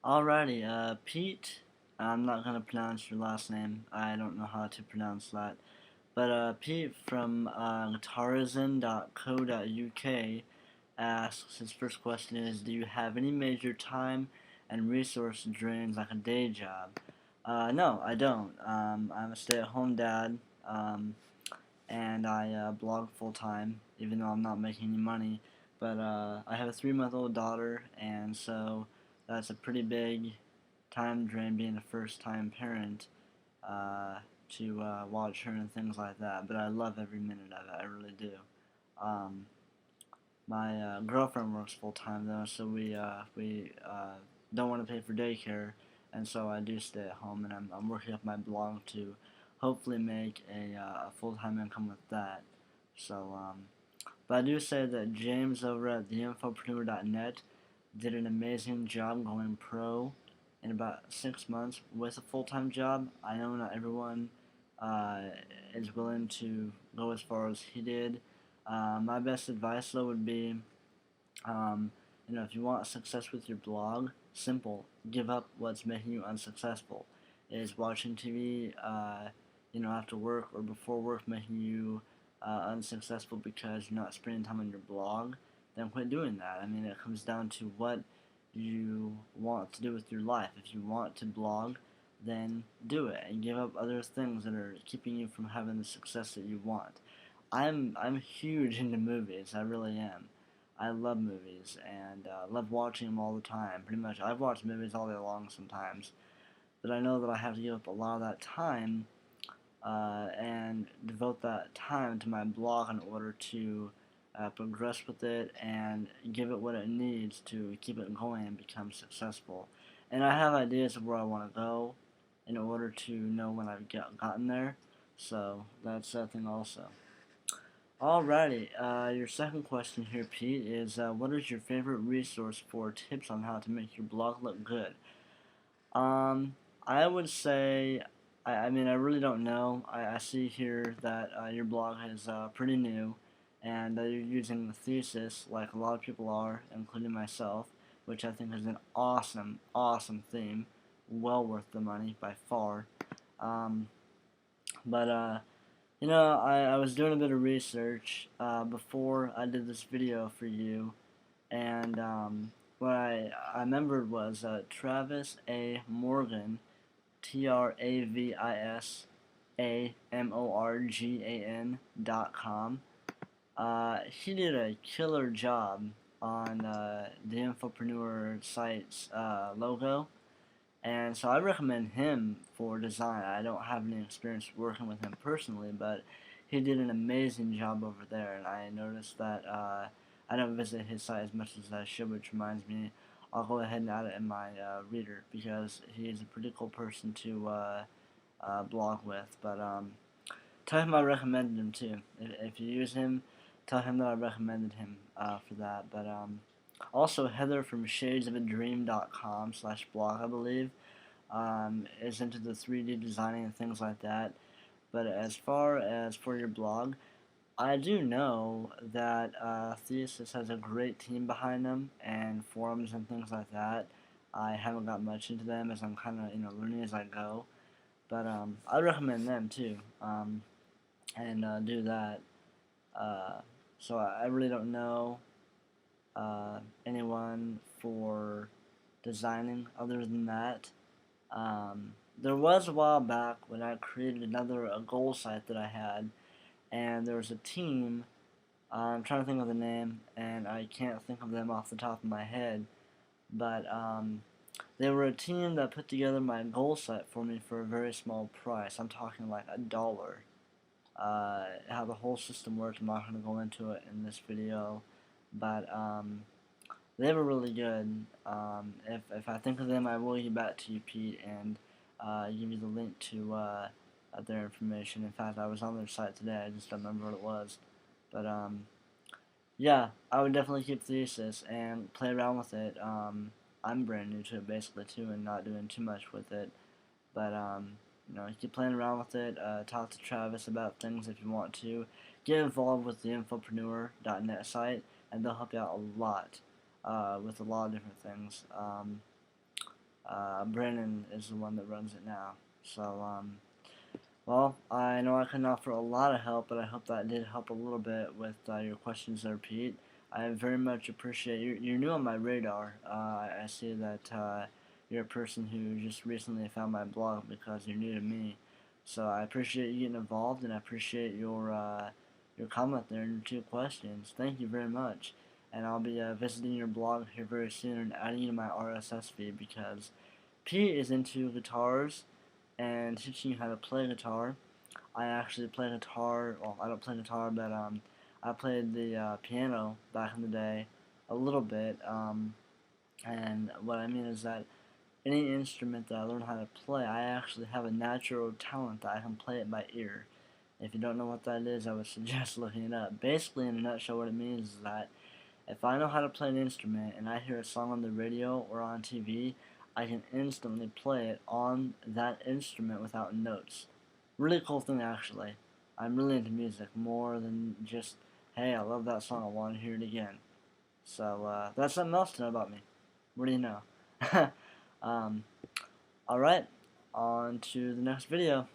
Alrighty, Pete, I'm not gonna pronounce your last name. I don't know how to pronounce that. But Pete from guitarism.co.uk asks, his first question is, do you have any major time and resource drains like a day job? No, I don't. I'm a stay-at-home dad, and I blog full-time, even though I'm not making any money. But I have a 3-month-old daughter, and so that's a pretty big time drain being a first-time parent uh, to watch her and things like that. But I love every minute of it. I really do. Um, my girlfriend works full time though, so we don't want to pay for daycare, and so I do stay at home, and I'm working up my blog to hopefully make a full time income with that. So, but I do say that James over at theinfopreneur.net did an amazing job going pro in about 6 months with a full-time job. I know not everyone uh, is willing to go as far as he did. My best advice though would be, um, if you want success with your blog, simple. Give up what's making you unsuccessful. Is watching TV, after work or before work making you unsuccessful because you're not spending time on your blog? Then quit doing that. I mean, it comes down to what you want to do with your life. If you want to blog, then do it and give up other things that are keeping you from having the success that you want. I'm huge into movies. I really am. I love movies and love watching them all the time. Pretty much, I've watched movies all day long sometimes, but I know that I have to give up a lot of that time and devote that time to my blog in order to progress with it and give it what it needs to keep it going and become successful. And I have ideas of where I want to go in order to know when I've gotten there. So that's that thing also. Alrighty, your second question here, Pete, is what is your favorite resource for tips on how to make your blog look good? I would say, I mean, I really don't know. I see here that your blog is pretty new, and you're using the thesis like a lot of people are, including myself, which I think is an awesome, awesome theme. Well worth the money by far. Um, but I was doing a bit of research before I did this video for you, and what I remembered was Travis A. Morgan, TravisAMorgan.com. He did a killer job on the Infopreneur site's logo, and so I recommend him for design. I don't have any experience working with him personally, but he did an amazing job over there, and I noticed that I don't visit his site as much as I should, which reminds me, I'll go ahead and add it in my reader because he is a pretty cool person to blog with. But tell him I recommended him too. If you use him, tell him that I recommended him for that. But also Heather from shadesofadream.com/blog, I believe, is into the 3D designing and things like that. But as far as for your blog, I do know that Thesis has a great team behind them and forums and things like that. I haven't got much into them as I'm kind of learning as I go, but I recommend them too, and do that. Uh, so I really don't know anyone for designing other than that. There was a while back when I created another goal site that I had, and there was a team. I'm trying to think of the name, and I can't think of them off the top of my head. But they were a team that put together my goal site for me for a very small price. I'm talking like $1. How the whole system works, I'm not going to go into it in this video, but they were really good. If I think of them, I will get back to you, Pete, and give you the link to their information. In fact, I was on their site today. I just don't remember what it was. But yeah, I would definitely keep Thesis and play around with it. I'm brand new to it basically too, and not doing too much with it. But keep playing around with it. Talk to Travis about things if you want to. Get involved with the infopreneur.net site, and they'll help you out a lot with a lot of different things. Brandon is the one that runs it now. So, well, I know I couldn't offer a lot of help, but I hope that did help a little bit with your questions there, Pete. I very much appreciate you. You're new on my radar. I see that you're a person who just recently found my blog because you're new to me. So I appreciate you getting involved, and I appreciate your comment there and your 2 questions. Thank you very much. And I'll be visiting your blog here very soon and adding you to my RSS feed because Pete is into guitars and teaching you how to play guitar. I actually play guitar. Well, I don't play guitar, but I played the piano back in the day a little bit. And what I mean is that any instrument that I learn how to play, I actually have a natural talent that I can play it by ear. If you don't know what that is, I would suggest looking it up. Basically, in a nutshell, what it means is that if I know how to play an instrument and I hear a song on the radio or on TV, I can instantly play it on that instrument without notes. Really cool thing, actually. I'm really into music more than just, hey, I love that song, I want to hear it again. So that's something else to know about me. What do you know? um, Alright, on to the next video.